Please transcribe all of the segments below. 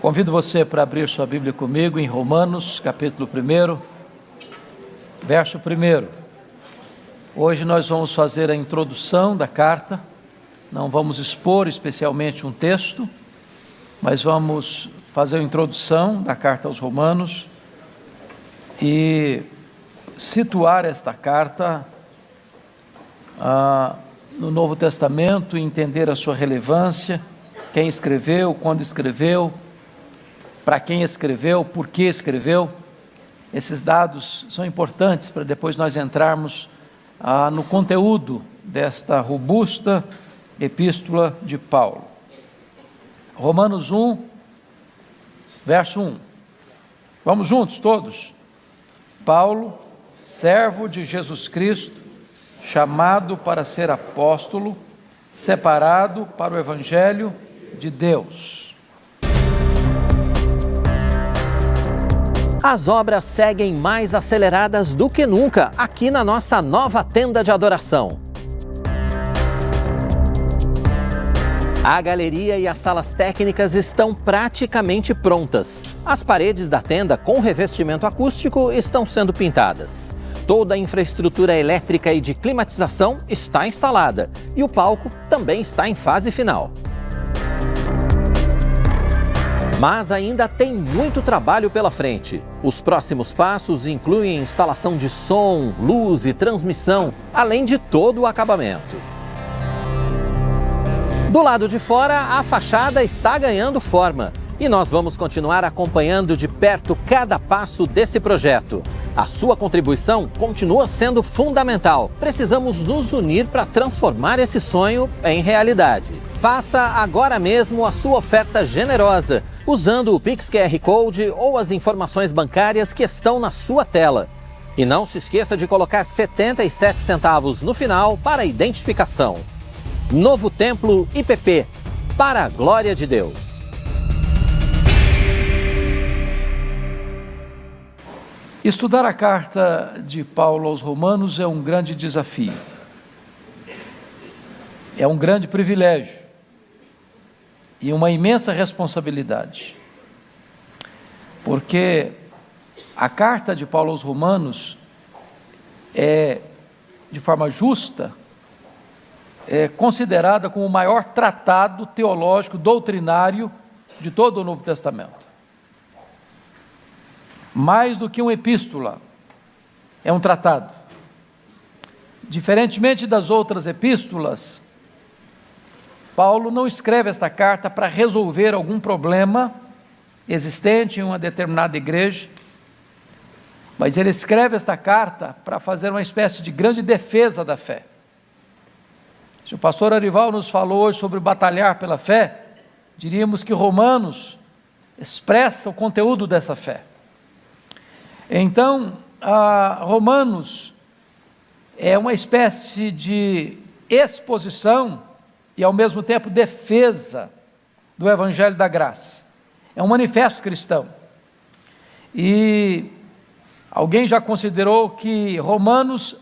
Convido você para abrir sua Bíblia comigo em Romanos, capítulo 1, verso 1. Hoje nós vamos fazer a introdução da carta, não vamos expor especialmente um texto, mas vamos fazer a introdução da carta aos Romanos e situar esta carta no Novo Testamento, entender a sua relevância, quem escreveu, quando escreveu, para quem escreveu, por que escreveu. Esses dados são importantes para depois nós entrarmos no conteúdo desta robusta epístola de Paulo. Romanos 1, verso 1. Vamos juntos todos? Paulo, servo de Jesus Cristo, chamado para ser apóstolo, separado para o Evangelho de Deus. As obras seguem mais aceleradas do que nunca aqui na nossa nova tenda de adoração. A galeria e as salas técnicas estão praticamente prontas. As paredes da tenda com revestimento acústico estão sendo pintadas. Toda a infraestrutura elétrica e de climatização está instalada e o palco também está em fase final. Mas ainda tem muito trabalho pela frente. Os próximos passos incluem instalação de som, luz e transmissão, além de todo o acabamento. Do lado de fora, a fachada está ganhando forma e nós vamos continuar acompanhando de perto cada passo desse projeto. A sua contribuição continua sendo fundamental. Precisamos nos unir para transformar esse sonho em realidade. Faça agora mesmo a sua oferta generosa, usando o Pix QR Code ou as informações bancárias que estão na sua tela. E não se esqueça de colocar 77 centavos no final para a identificação. Novo Templo IPP, para a glória de Deus. Estudar a carta de Paulo aos Romanos é um grande desafio. É um grande privilégio e uma imensa responsabilidade. Porque a carta de Paulo aos Romanos é, de forma justa, considerada como o maior tratado teológico, doutrinário de todo o Novo Testamento. Mais do que uma epístola, é um tratado. Diferentemente das outras epístolas, Paulo não escreve esta carta para resolver algum problema existente em uma determinada igreja, mas ele escreve esta carta para fazer uma espécie de grande defesa da fé. Se o pastor Arival nos falou hoje sobre batalhar pela fé, diríamos que Romanos expressa o conteúdo dessa fé. Então, Romanos é uma espécie de exposição e, ao mesmo tempo, defesa do Evangelho da Graça. É um manifesto cristão. E alguém já considerou que Romanos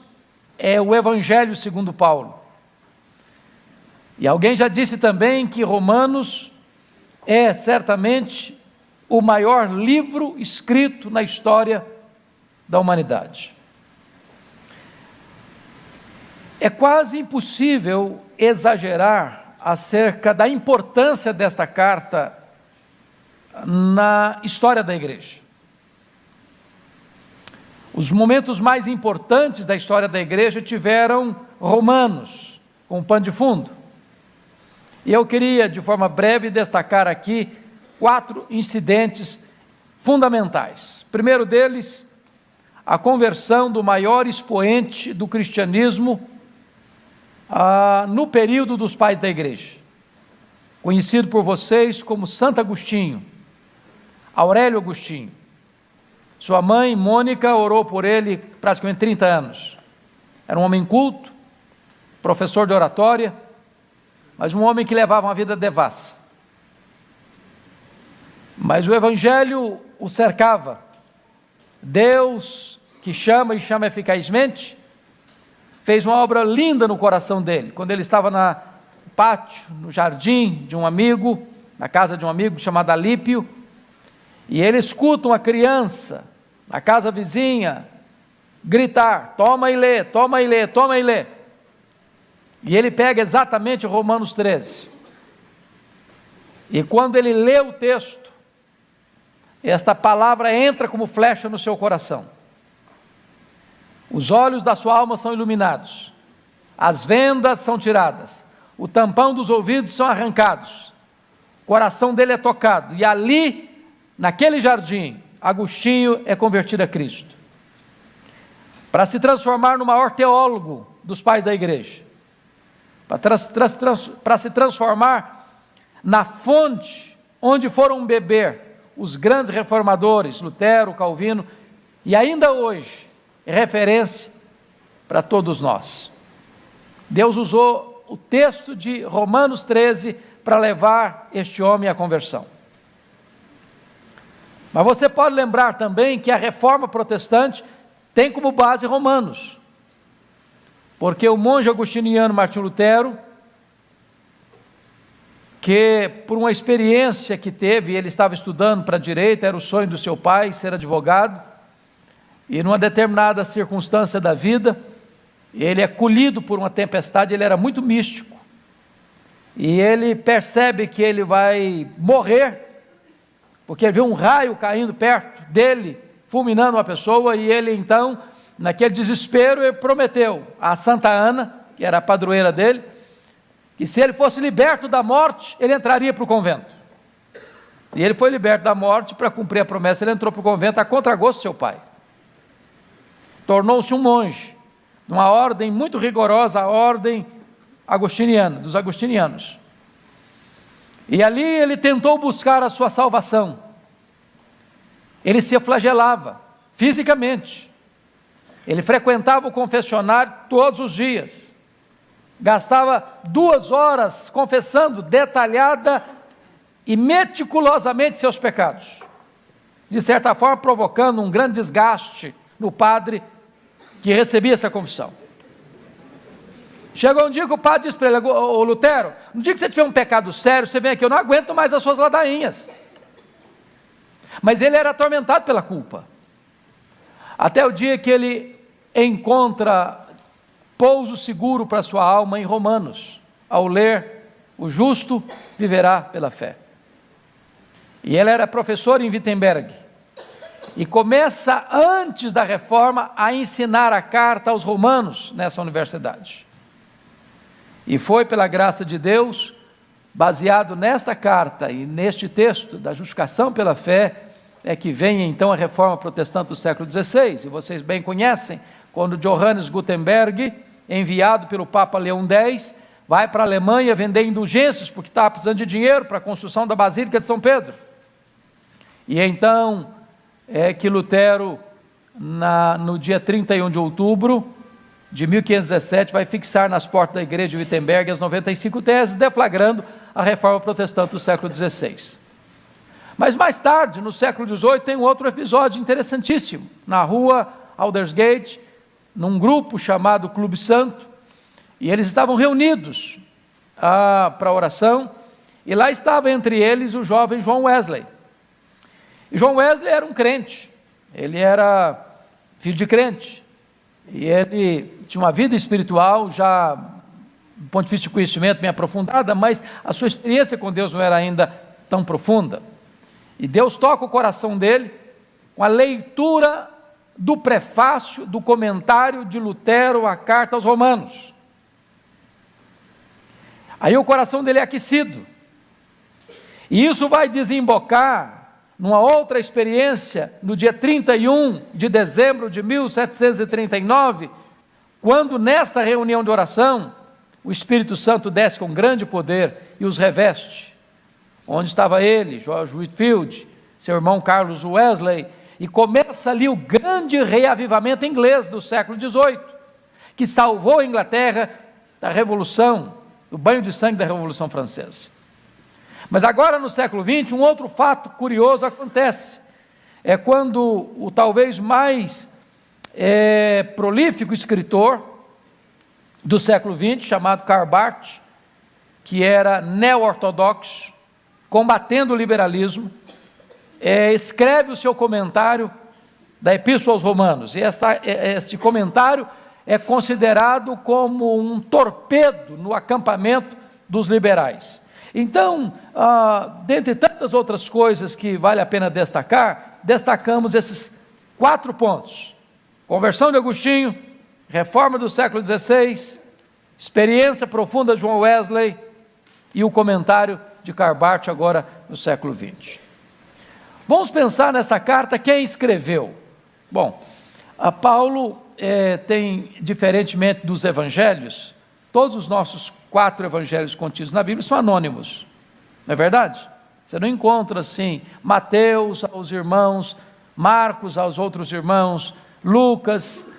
é o Evangelho segundo Paulo. E alguém já disse também que Romanos é certamente o maior livro escrito na história da humanidade. É quase impossível exagerar acerca da importância desta carta na história da igreja. Os momentos mais importantes da história da igreja tiveram Romanos como pano de fundo. E eu queria, de forma breve, destacar aqui 4 incidentes fundamentais. O primeiro deles, a conversão do maior expoente do cristianismo no período dos pais da igreja, conhecido por vocês como Santo Agostinho, Aurélio Agostinho. Sua mãe, Mônica, orou por ele praticamente 30 anos. Era um homem culto, professor de oratória, mas um homem que levava uma vida devassa. Mas o Evangelho o cercava. Deus, que chama e chama eficazmente, fez uma obra linda no coração dele, quando ele estava no pátio, no jardim de um amigo, na casa de um amigo chamado Alípio, e ele escuta uma criança na casa vizinha gritar: toma e lê, toma e lê, toma e lê. E ele pega exatamente Romanos 13. E quando ele lê o texto, esta palavra entra como flecha no seu coração. Os olhos da sua alma são iluminados, as vendas são tiradas, o tampão dos ouvidos são arrancados, o coração dele é tocado, e ali, naquele jardim, Agostinho é convertido a Cristo, para se transformar no maior teólogo dos pais da igreja, para se transformar na fonte onde foram beber os grandes reformadores, Lutero, Calvino, e ainda hoje é referência para todos nós. Deus usou o texto de Romanos 13 para levar este homem à conversão. Mas você pode lembrar também que a reforma protestante tem como base Romanos, porque o monge agostiniano Martinho Lutero, que por uma experiência que teve, ele estava estudando para direito, era o sonho do seu pai ser advogado, e numa determinada circunstância da vida, ele é colhido por uma tempestade. Ele era muito místico, e ele percebe que ele vai morrer, porque ele vê um raio caindo perto dele, fulminando uma pessoa, e ele então, naquele desespero, ele prometeu a Santa Ana, que era a padroeira dele, que se ele fosse liberto da morte, ele entraria para o convento. E ele foi liberto da morte. Para cumprir a promessa, ele entrou para o convento a contragosto do seu pai. Tornou-se um monge, numa ordem muito rigorosa, a ordem agostiniana, dos agostinianos. E ali ele tentou buscar a sua salvação. Ele se flagelava fisicamente. Ele frequentava o confessionário todos os dias. Gastava 2 horas confessando detalhada e meticulosamente seus pecados, de certa forma provocando um grande desgaste no padre que recebia essa confissão. Chegou um dia que o padre disse para ele: ô Lutero, no dia que você tiver um pecado sério, você vem aqui, eu não aguento mais as suas ladainhas. Mas ele era atormentado pela culpa, até o dia que ele encontra pouso seguro para sua alma em Romanos, ao ler: o justo viverá pela fé. E ele era professor em Wittenberg, e começa antes da reforma a ensinar a carta aos romanos nessa universidade. E foi pela graça de Deus, baseado nesta carta e neste texto da justificação pela fé, é que vem então a reforma protestante do século XVI. E vocês bem conhecem, quando Johannes Gutenberg, enviado pelo Papa Leão X, vai para a Alemanha vender indulgências, porque estava precisando de dinheiro para a construção da Basílica de São Pedro. E então é que Lutero, no dia 31 de outubro de 1517, vai fixar nas portas da igreja de Wittenberg as 95 teses, deflagrando a reforma protestante do século XVI. Mas mais tarde, no século XVIII, tem um outro episódio interessantíssimo, na rua Aldersgate, num grupo chamado Clube Santo, e eles estavam reunidos para oração, e lá estava entre eles o jovem John Wesley. E John Wesley era um crente, ele era filho de crente, e ele tinha uma vida espiritual já, do ponto de vista de conhecimento, bem aprofundada, mas a sua experiência com Deus não era ainda tão profunda. E Deus toca o coração dele com a leitura do prefácio, do comentário de Lutero à carta aos Romanos. Aí o coração dele é aquecido, e isso vai desembocar numa outra experiência, no dia 31 de dezembro de 1739, quando nesta reunião de oração, o Espírito Santo desce com grande poder e os reveste, onde estava ele, George Whitefield, seu irmão Carlos Wesley, e começa ali o grande reavivamento inglês do século XVIII, que salvou a Inglaterra da Revolução, do banho de sangue da Revolução Francesa. Mas agora, no século XX, um outro fato curioso acontece. É quando o talvez mais prolífico escritor do século XX, chamado Karl Barth, que era neo-ortodoxo, combatendo o liberalismo, escreve o seu comentário da Epístola aos Romanos, e este comentário é considerado como um torpedo no acampamento dos liberais. Então, dentre tantas outras coisas que vale a pena destacar, destacamos esses 4 pontos: conversão de Agostinho, reforma do século XVI, experiência profunda de John Wesley e o comentário de Karl Barth agora no século XX. Vamos pensar nessa carta, quem escreveu? Bom, Paulo tem, diferentemente dos evangelhos, todos os nossos 4 evangelhos contidos na Bíblia são anônimos, não é verdade? Você não encontra assim, Mateus aos irmãos, Marcos aos outros irmãos, Lucas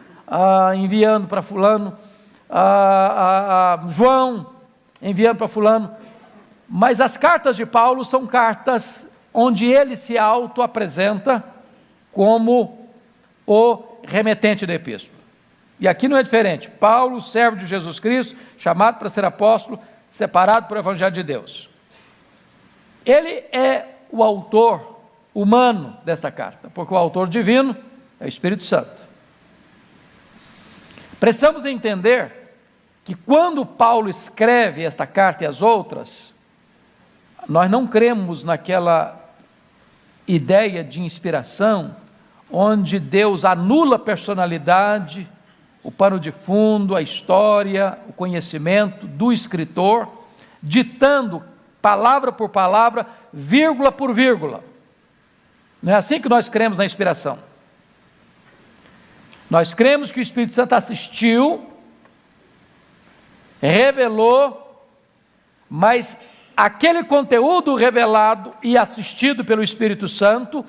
enviando para fulano, João enviando para fulano, mas as cartas de Paulo são cartas onde ele se auto-apresenta como o remetente da epístola. E aqui não é diferente. Paulo, servo de Jesus Cristo, chamado para ser apóstolo, separado para o Evangelho de Deus. Ele é o autor humano desta carta, porque o autor divino é o Espírito Santo. Precisamos entender que quando Paulo escreve esta carta e as outras, nós não cremos naquela ideia de inspiração, onde Deus anula a personalidade, o pano de fundo, a história, o conhecimento do escritor, ditando palavra por palavra, vírgula por vírgula. Não é assim que nós cremos na inspiração. Nós cremos que o Espírito Santo assistiu, revelou, mas aquele conteúdo revelado e assistido pelo Espírito Santo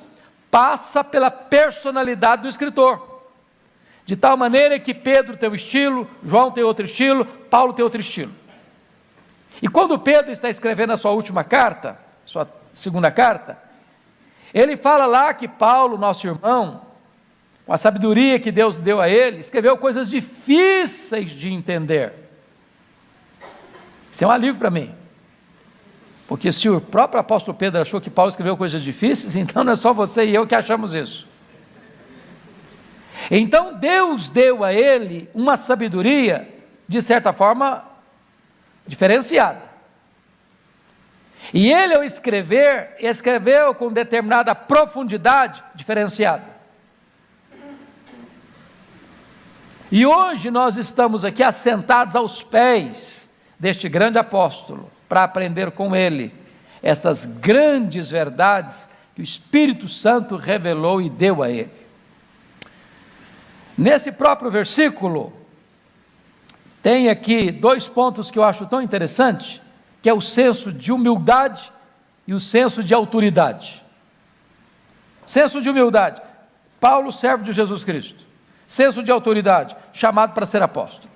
passa pela personalidade do escritor, de tal maneira que Pedro tem um estilo, João tem outro estilo, Paulo tem outro estilo. E quando Pedro está escrevendo a sua última carta, sua segunda carta, ele fala lá que Paulo, nosso irmão, com a sabedoria que Deus deu a ele, escreveu coisas difíceis de entender. Isso é um alívio para mim. Porque se o próprio apóstolo Pedro achou que Paulo escreveu coisas difíceis, então não é só você e eu que achamos isso. Então Deus deu a ele uma sabedoria, de certa forma, diferenciada. E ele, ao escrever, escreveu com determinada profundidade diferenciada. E hoje nós estamos aqui assentados aos pés deste grande apóstolo, para aprender com ele essas grandes verdades que o Espírito Santo revelou e deu a ele. Nesse próprio versículo, tem aqui 2 pontos que eu acho tão interessantes, que é o senso de humildade e o senso de autoridade. Senso de humildade, Paulo, servo de Jesus Cristo. Senso de autoridade, chamado para ser apóstolo.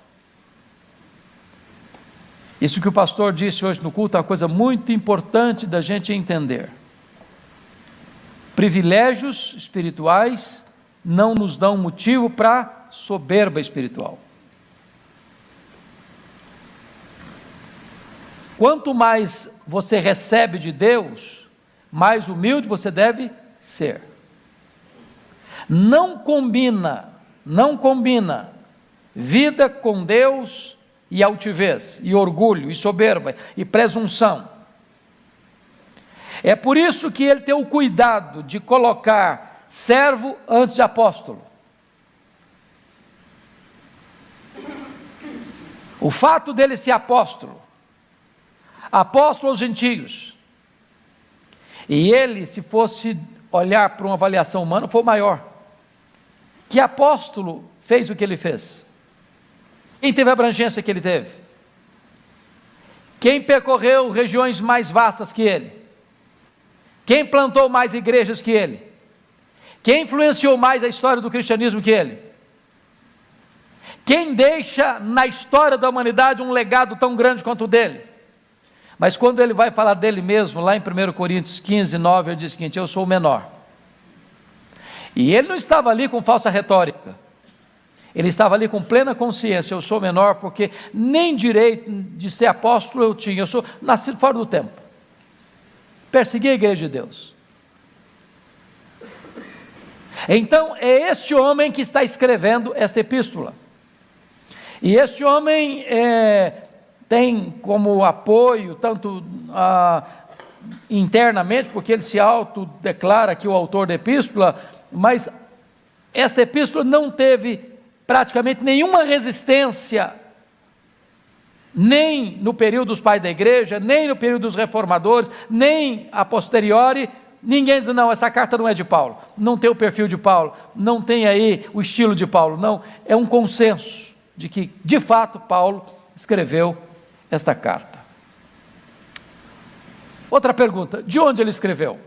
Isso que o pastor disse hoje no culto é uma coisa muito importante da gente entender. Privilégios espirituais não nos dão motivo para soberba espiritual. Quanto mais você recebe de Deus, mais humilde você deve ser. Não combina vida com Deus e altivez, e orgulho, e soberba, e presunção. É por isso que ele tem o cuidado de colocar servo antes de apóstolo. O fato dele ser apóstolo aos gentios, e ele, se fosse olhar para uma avaliação humana, foi o maior. Que apóstolo fez o que ele fez? Quem teve a abrangência que ele teve? Quem percorreu regiões mais vastas que ele? Quem plantou mais igrejas que ele? Quem influenciou mais a história do cristianismo que ele? Quem deixa na história da humanidade um legado tão grande quanto o dele? Mas quando ele vai falar dele mesmo, lá em 1 Coríntios 15, 9, ele diz o seguinte: eu sou o menor. E ele não estava ali com falsa retórica. Ele estava ali com plena consciência: eu sou menor, porque nem direito de ser apóstolo eu tinha, eu sou nascido fora do tempo, persegui a igreja de Deus. Então é este homem que está escrevendo esta epístola. E este homem tem como apoio, tanto internamente, porque ele se autodeclara que o autor da epístola, mas esta epístola não teve praticamente nenhuma resistência, nem no período dos pais da igreja, nem no período dos reformadores, nem a posteriori. Ninguém diz, não, essa carta não é de Paulo, não tem o perfil de Paulo, não tem aí o estilo de Paulo. Não, é um consenso de que, de fato, Paulo escreveu esta carta. Outra pergunta, de onde ele escreveu?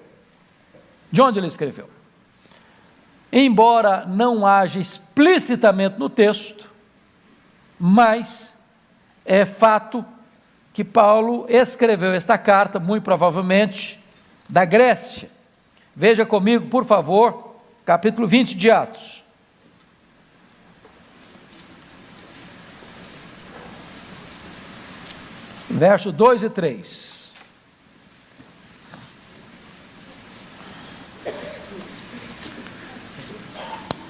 De onde ele escreveu? Embora não haja explicitamente no texto, mas é fato que Paulo escreveu esta carta, muito provavelmente, da Grécia. Veja comigo, por favor, capítulo 20 de Atos. Verso 2 e 3.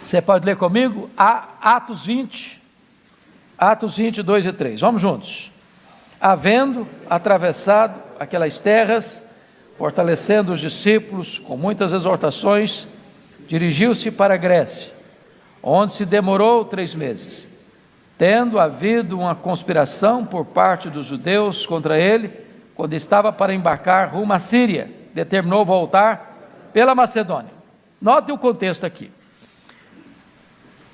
Você pode ler comigo? Atos 20, 2 e 3. Vamos juntos. Havendo atravessado aquelas terras, fortalecendo os discípulos com muitas exortações, dirigiu-se para a Grécia, onde se demorou 3 meses. Tendo havido uma conspiração por parte dos judeus contra ele, quando estava para embarcar rumo à Síria, determinou voltar pela Macedônia. Note o contexto aqui.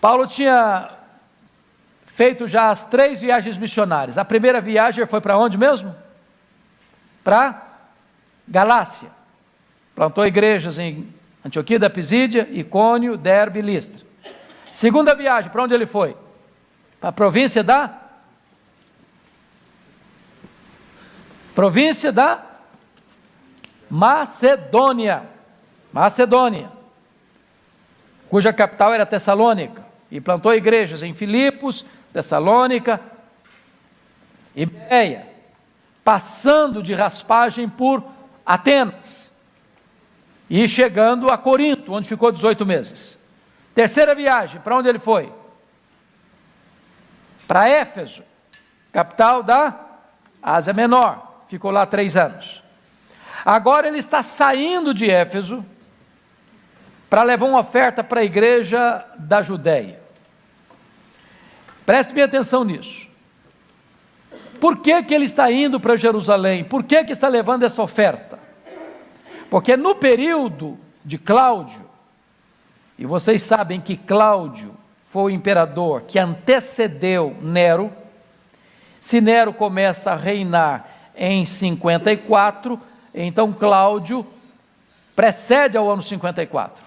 Paulo tinha feito já as 3 viagens missionárias. A primeira viagem foi para onde mesmo? Para Galácia. Plantou igrejas em Antioquia da Pisídia, Icônio, Derbe e Listra. Segunda viagem, para onde ele foi? Para a província da Macedônia, cuja capital era Tessalônica, e plantou igrejas em Filipos, Tessalônica e Bereia, passando de raspagem por Atenas e chegando a Corinto, onde ficou 18 meses. Terceira viagem, para onde ele foi? Para Éfeso, capital da Ásia Menor, ficou lá 3 anos. Agora ele está saindo de Éfeso para levar uma oferta para a igreja da Judéia. Preste bem atenção nisso. Por que ele está indo para Jerusalém? Por que está levando essa oferta? Porque no período de Cláudio, e vocês sabem que Cláudio foi o imperador que antecedeu Nero. Se Nero começa a reinar em 54, então Cláudio precede ao ano 54.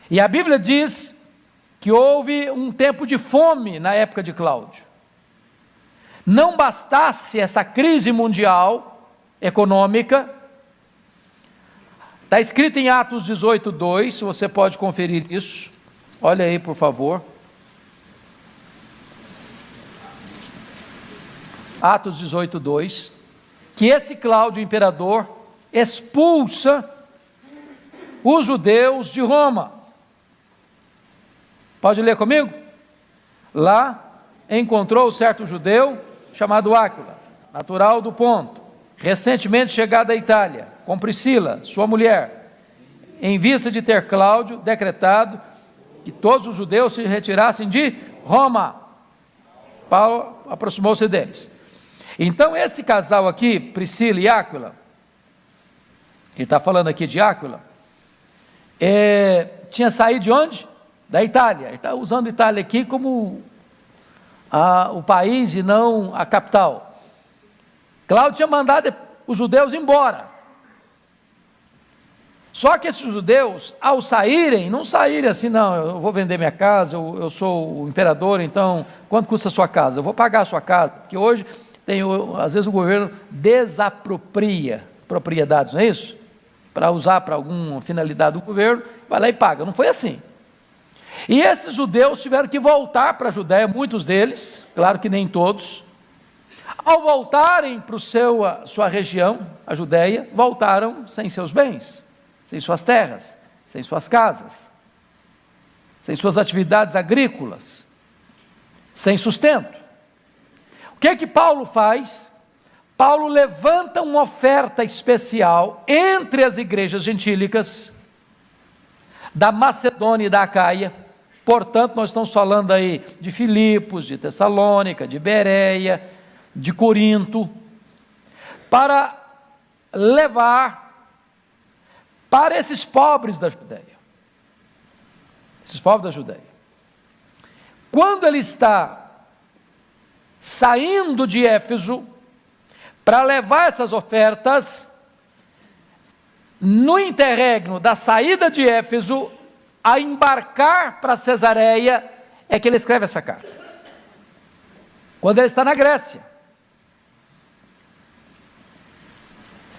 E a Bíblia diz que houve um tempo de fome na época de Cláudio. Não bastasse essa crise mundial econômica, está escrito em Atos 18:2, você pode conferir isso, olha aí por favor. Atos 18:2, que esse Cláudio, imperador, expulsa os judeus de Roma. Pode ler comigo? Lá encontrou certo judeu chamado Áquila, natural do Ponto, recentemente chegado da Itália, com Priscila, sua mulher, em vista de ter Cláudio decretado que todos os judeus se retirassem de Roma. Paulo aproximou-se deles. Então esse casal aqui, Priscila e Áquila, ele está falando aqui de Áquila, tinha saído de onde? Da Itália. Ele está usando a Itália aqui como o país e não a capital. Cláudio tinha mandado os judeus embora. Só que esses judeus, ao saírem, não saírem assim, não, eu vou vender minha casa, eu sou o imperador, então, quanto custa a sua casa? Eu vou pagar a sua casa, porque hoje, às vezes o governo desapropria propriedades, não é isso? Para usar para alguma finalidade do governo, vai lá e paga. Não foi assim. E esses judeus tiveram que voltar para a Judéia, muitos deles, claro que nem todos. Ao voltarem para sua região, a Judéia, voltaram sem seus bens, sem suas terras, sem suas casas. sem suas atividades agrícolas, sem sustento. O que é que Paulo faz? Paulo levanta uma oferta especial entre as igrejas gentílicas da Macedônia e da Acaia. Portanto, nós estamos falando aí de Filipos, de Tessalônica, de Bereia, de Corinto, para levar para esses pobres da Judeia. Esses pobres da Judeia. Quando ele está saindo de Éfeso para levar essas ofertas, no interregno da saída de Éfeso a embarcar para Cesareia, é que ele escreve essa carta. Quando ele está na Grécia.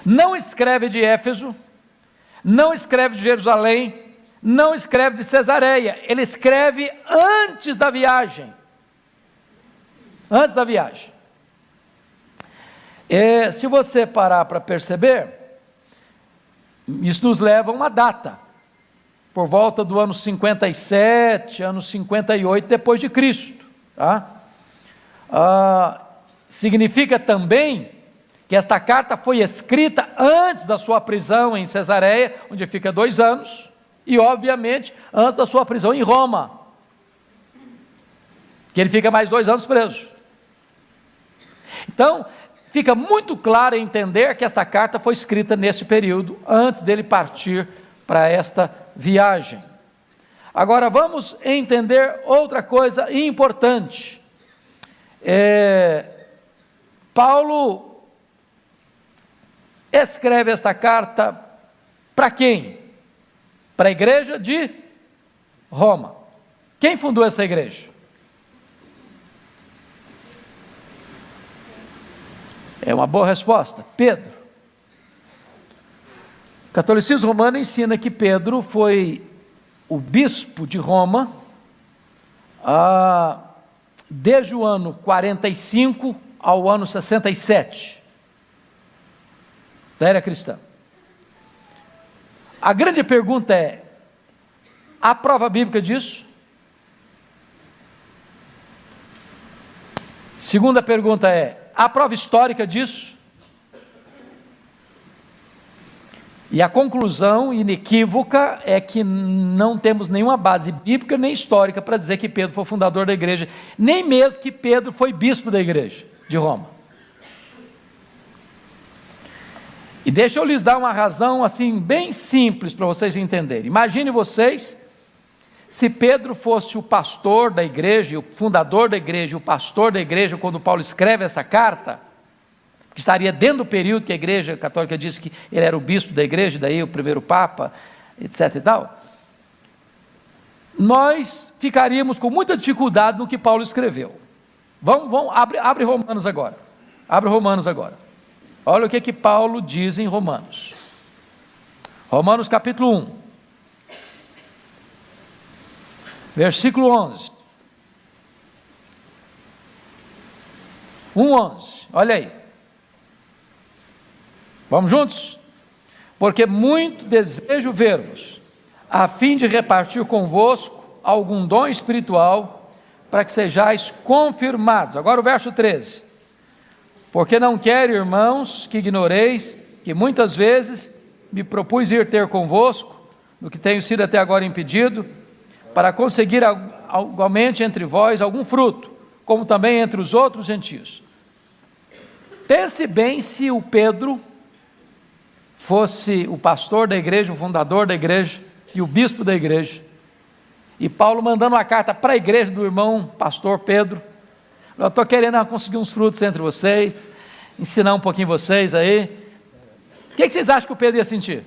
Não escreve de Éfeso, não escreve de Jerusalém, não escreve de Cesareia, ele escreve antes da viagem. Antes da viagem. Se você parar para perceber, isso nos leva a uma data, por volta do ano 57, ano 58 depois de Cristo. Tá? Significa também que esta carta foi escrita antes da sua prisão em Cesareia, onde fica 2 anos, e obviamente antes da sua prisão em Roma, que ele fica mais 2 anos preso. Então, fica muito claro entender que esta carta foi escrita nesse período, antes dele partir para esta viagem. Agora vamos entender outra coisa importante. Paulo escreve esta carta para quem? Para a igreja de Roma. Quem fundou essa igreja? É uma boa resposta, Pedro. O catolicismo romano ensina que Pedro foi o bispo de Roma desde o ano 45 ao ano 67 da era cristã. A grande pergunta é: há prova bíblica disso? Segunda pergunta é: há prova histórica disso? E a conclusão inequívoca é que não temos nenhuma base bíblica nem histórica para dizer que Pedro foi fundador da igreja, nem mesmo que Pedro foi bispo da igreja de Roma. E deixa eu lhes dar uma razão assim bem simples para vocês entenderem. Imagine vocês se Pedro fosse o pastor da igreja, o fundador da igreja, o pastor da igreja, quando Paulo escreve essa carta, que estaria dentro do período que a igreja católica disse que ele era o bispo da igreja, daí o primeiro papa, etc e tal, nós ficaríamos com muita dificuldade no que Paulo escreveu. Abre Romanos agora. Abre Romanos agora. Olha o que Paulo diz em Romanos. Romanos capítulo 1. Versículo 11. 1:11. Olha aí. Vamos juntos? Porque muito desejo ver-vos, a fim de repartir convosco algum dom espiritual, para que sejais confirmados. Agora o verso 13. Porque não quero, irmãos, que ignoreis que muitas vezes me propus ir ter convosco, no que tenho sido até agora impedido, para conseguir igualmente entre vós algum fruto, como também entre os outros gentios. Pense bem se o Pedro fosse o pastor da igreja, o fundador da igreja e o bispo da igreja, e Paulo mandando uma carta para a igreja do irmão pastor Pedro: eu estou querendo conseguir uns frutos entre vocês, ensinar um pouquinho vocês aí. O que vocês acham que o Pedro ia sentir?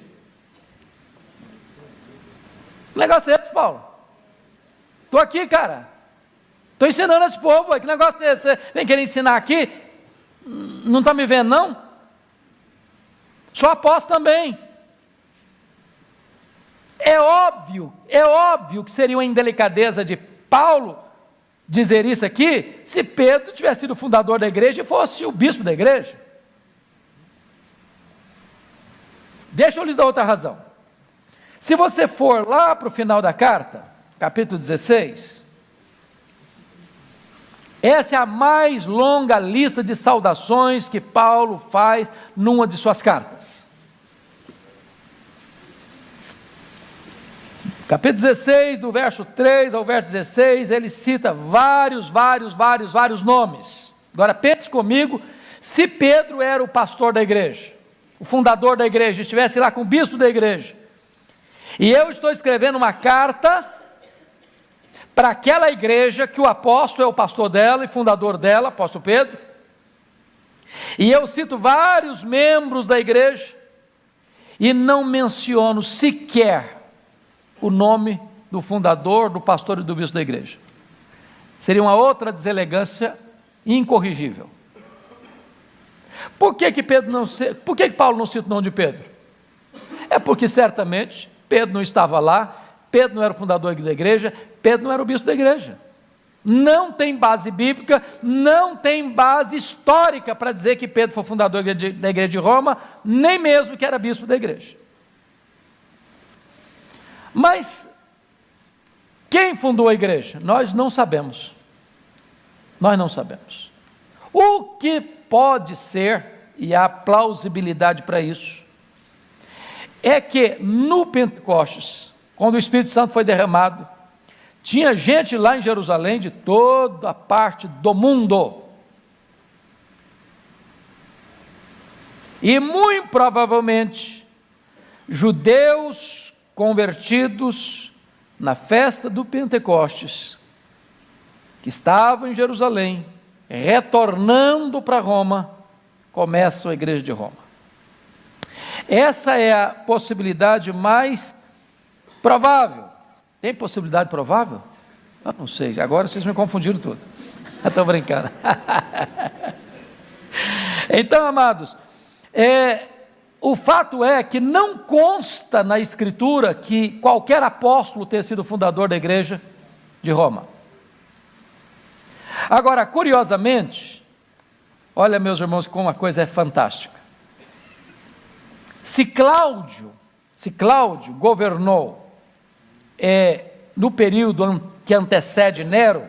Que negócio é esse, Paulo? Estou aqui, cara, estou ensinando esse povo, que negócio é esse? Você vem querer ensinar aqui? Não está me vendo não? Sou apóstolo também. É óbvio que seria uma indelicadeza de Paulo dizer isso aqui, se Pedro tivesse sido o fundador da igreja e fosse o bispo da igreja. Deixa eu lhes dar outra razão. Se você for lá para o final da carta, capítulo 16, essa é a mais longa lista de saudações que Paulo faz numa de suas cartas. Capítulo 16, do verso 3 ao verso 16, ele cita vários nomes. Agora pense comigo, se Pedro era o pastor da igreja, o fundador da igreja, estivesse lá com o bispo da igreja, e eu estou escrevendo uma carta para aquela igreja que o apóstolo é o pastor dela e fundador dela, apóstolo Pedro, e eu cito vários membros da igreja, e não menciono sequer o nome do fundador, do pastor e do bispo da igreja. Seria uma outra deselegância incorrigível. Por que Paulo não cita o nome de Pedro? É porque certamente Pedro não estava lá, Pedro não era o fundador da igreja, Pedro não era o bispo da igreja. Não tem base bíblica, não tem base histórica para dizer que Pedro foi fundador da igreja de Roma, nem mesmo que era bispo da igreja. Mas quem fundou a igreja? Nós não sabemos. Nós não sabemos. O que pode ser, e há plausibilidade para isso, é que no Pentecostes, quando o Espírito Santo foi derramado, tinha gente lá em Jerusalém de toda a parte do mundo. E muito provavelmente, judeus convertidos na festa do Pentecostes, que estavam em Jerusalém, retornando para Roma, começam a igreja de Roma. Essa é a possibilidade mais provável. Tem possibilidade provável? Eu não sei, agora vocês me confundiram tudo. Estou brincando. Então, amados, o fato é que não consta na Escritura que qualquer apóstolo tenha sido fundador da igreja de Roma. Agora, curiosamente, olha, meus irmãos, como a coisa é fantástica. Se Cláudio governou no período que antecede Nero,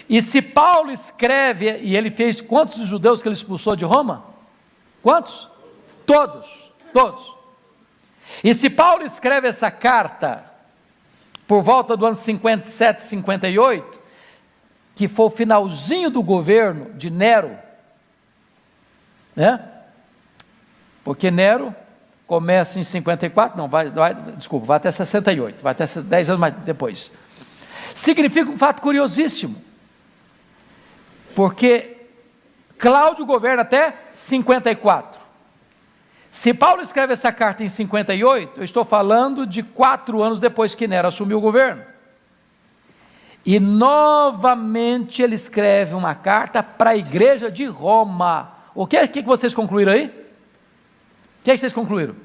e se Paulo escreve, e ele fez quantos judeus que ele expulsou de Roma? Quantos? Todos. E se Paulo escreve essa carta por volta do ano 57, 58, que foi o finalzinho do governo de Nero, né? Porque Nero começa em 54, vai até 68, vai até 10 anos mais depois. Significa um fato curiosíssimo, porque Cláudio governa até 54. Se Paulo escreve essa carta em 58, eu estou falando de 4 anos depois que Nero assumiu o governo. E novamente ele escreve uma carta para a igreja de Roma. O que vocês concluíram aí? O que vocês concluíram?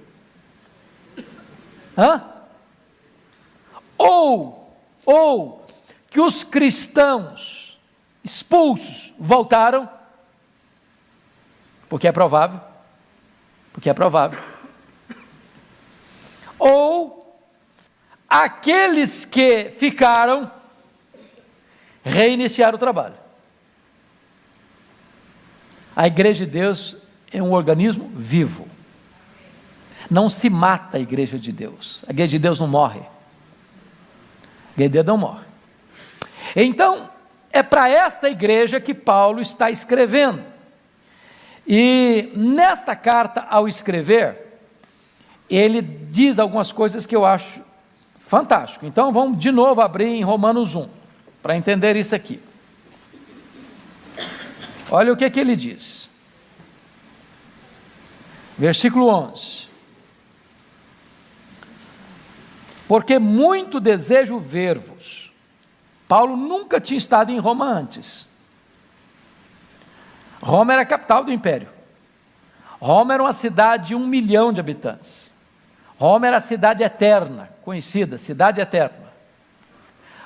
Ou que os cristãos expulsos voltaram, porque é provável, ou aqueles que ficaram reiniciaram o trabalho. A igreja de Deus é um organismo vivo. Não se mata a igreja de Deus. A igreja de Deus não morre. A igreja de Deus não morre. Então, é para esta igreja que Paulo está escrevendo. E nesta carta, ao escrever, ele diz algumas coisas que eu acho fantástico. Então, vamos de novo abrir em Romanos 1, para entender isso aqui. Olha o que ele diz. Versículo 11. Porque muito desejo ver-vos. Paulo nunca tinha estado em Roma antes. Roma era a capital do império. Roma era uma cidade de 1 milhão de habitantes. Roma era a cidade eterna, conhecida, cidade eterna.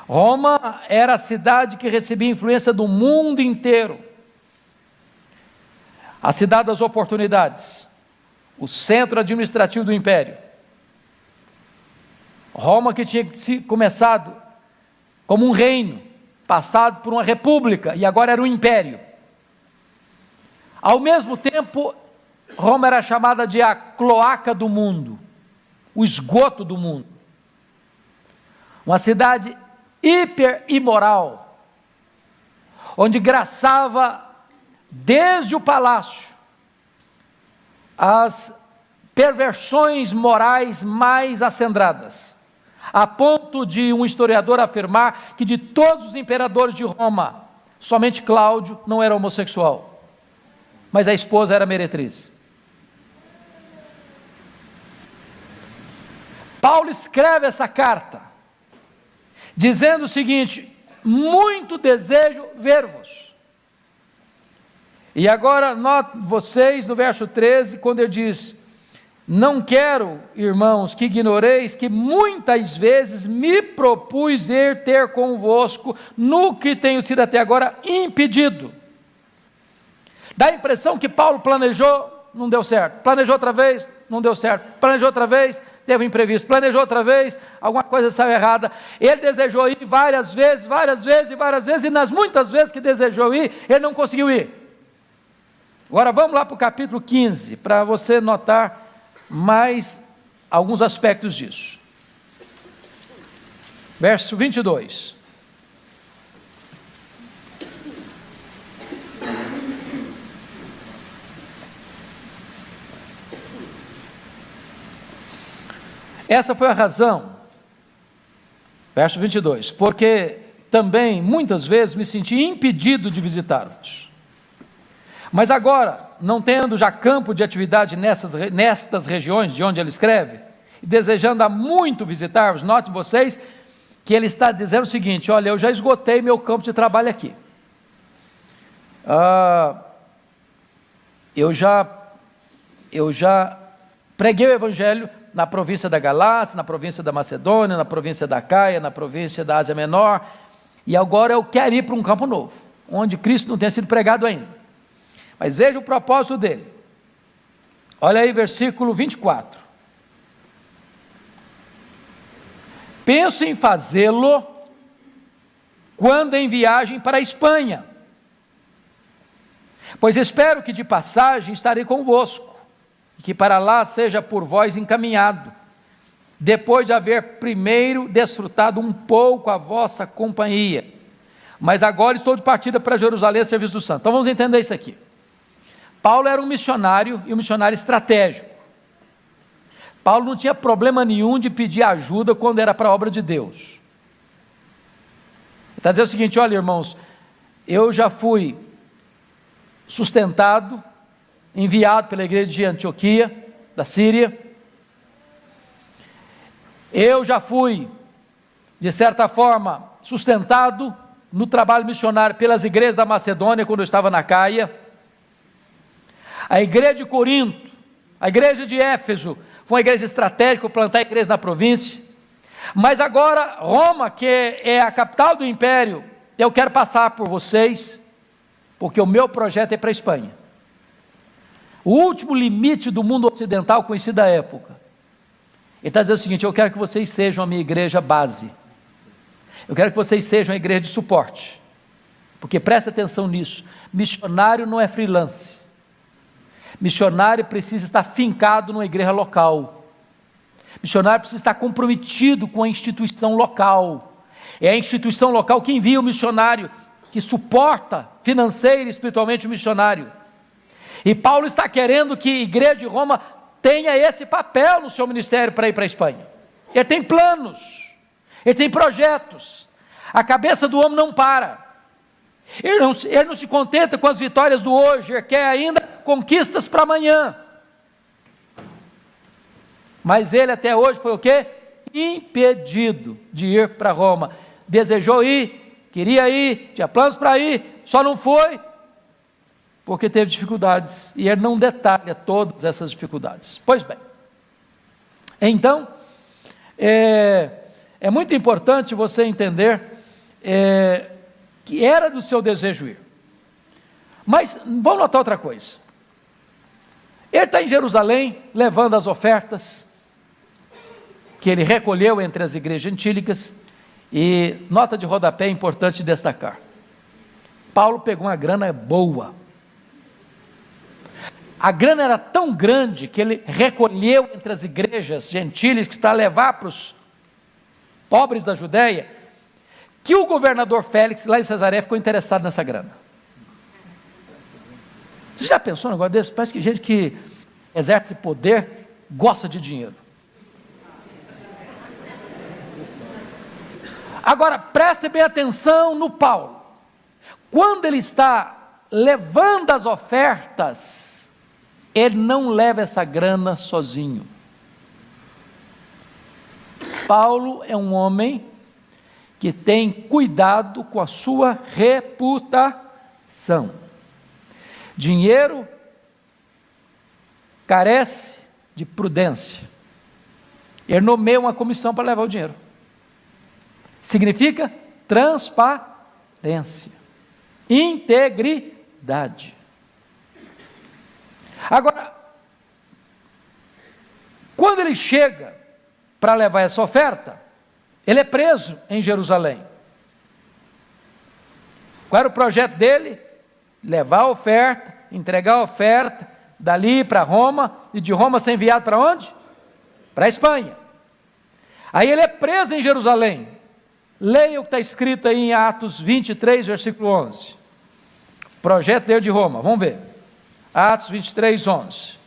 Roma era a cidade que recebia influência do mundo inteiro. A cidade das oportunidades, o centro administrativo do império. Roma que tinha começado como um reino, passado por uma república e agora era um império. Ao mesmo tempo, Roma era chamada de a cloaca do mundo, o esgoto do mundo. Uma cidade hiper imoral, onde graçava desde o palácio as perversões morais mais acendradas, a ponto de um historiador afirmar que de todos os imperadores de Roma, somente Cláudio não era homossexual, mas a esposa era meretriz. Paulo escreve essa carta, dizendo o seguinte: muito desejo ver-vos. E agora, note vocês no verso 13, quando ele diz: não quero, irmãos, que ignoreis que muitas vezes me propus ir ter convosco, no que tenho sido até agora impedido. Dá a impressão que Paulo planejou, não deu certo, planejou outra vez, não deu certo, planejou outra vez, teve um imprevisto, planejou outra vez, alguma coisa saiu errada. Ele desejou ir várias vezes, e nas muitas vezes que desejou ir, ele não conseguiu ir. Agora vamos lá para o capítulo 15, para você notar mais alguns aspectos disso. Verso 22. Essa foi a razão, verso 22, porque também muitas vezes me senti impedido de visitar-vos. Mas agora, não tendo já campo de atividade nestas regiões de onde ele escreve, e desejando há muito visitar-vos, notem vocês que ele está dizendo o seguinte: olha, eu já esgotei meu campo de trabalho aqui. Eu já preguei o evangelho na província da Galácia, na província da Macedônia, na província da Caia, na província da Ásia Menor, e agora eu quero ir para um campo novo, onde Cristo não tenha sido pregado ainda. Mas veja o propósito dele. Olha aí, versículo 24. Penso em fazê-lo quando em viagem para a Espanha, pois espero que de passagem estarei convosco, e que para lá seja por vós encaminhado, depois de haver primeiro desfrutado um pouco a vossa companhia. Mas agora estou de partida para Jerusalém a serviço do santo. Então vamos entender isso aqui. Paulo era um missionário, e um missionário estratégico. Paulo não tinha problema nenhum de pedir ajuda quando era para a obra de Deus. Ele está dizendo o seguinte: olha, irmãos, eu já fui sustentado, enviado pela igreja de Antioquia, da Síria. Eu já fui, de certa forma, sustentado no trabalho missionário pelas igrejas da Macedônia, quando eu estava na Caia. A igreja de Corinto, a igreja de Éfeso, foi uma igreja estratégica para plantar igreja na província. Mas agora, Roma, que é a capital do império, eu quero passar por vocês, porque o meu projeto é para a Espanha. O último limite do mundo ocidental conhecido da época. Ele está dizendo o seguinte: eu quero que vocês sejam a minha igreja base. Eu quero que vocês sejam a igreja de suporte. Porque presta atenção nisso, missionário não é freelance. Missionário precisa estar fincado numa igreja local. Missionário precisa estar comprometido com a instituição local. É a instituição local que envia o missionário, que suporta financeira e espiritualmente o missionário. E Paulo está querendo que a igreja de Roma tenha esse papel no seu ministério para ir para a Espanha. Ele tem planos, ele tem projetos. A cabeça do homem não para. Ele não se contenta com as vitórias do hoje, ele quer ainda conquistas para amanhã. Mas ele até hoje foi o quê? Impedido de ir para Roma. Desejou ir, queria ir, tinha planos para ir, só não foi porque teve dificuldades. E ele não detalha todas essas dificuldades. Pois bem, então, é muito importante você entender que era do seu desejo ir. Mas vamos notar outra coisa. Ele está em Jerusalém, levando as ofertas. que ele recolheu entre as igrejas gentílicas. E nota de rodapé importante destacar: Paulo pegou uma grana boa. A grana era tão grande que ele recolheu entre as igrejas gentílicas para levar para os pobres da Judéia, que o governador Félix, lá em Cesareia, ficou interessado nessa grana. Você já pensou num negócio desse? Parece que gente que exerce poder gosta de dinheiro. Agora, preste bem atenção no Paulo. Quando ele está levando as ofertas, ele não leva essa grana sozinho. Paulo é um homem que tem cuidado com a sua reputação. Dinheiro carece de prudência. Ele nomeia uma comissão para levar o dinheiro. Significa transparência, integridade. Agora, quando ele chega para levar essa oferta, ele é preso em Jerusalém. Qual era o projeto dele? Levar a oferta, entregar a oferta, dali para Roma, e de Roma ser enviado para onde? Para a Espanha. Aí ele é preso em Jerusalém. Leia o que está escrito aí em Atos 23, versículo 11. Projeto dele de Roma, vamos ver. Atos 23, 11.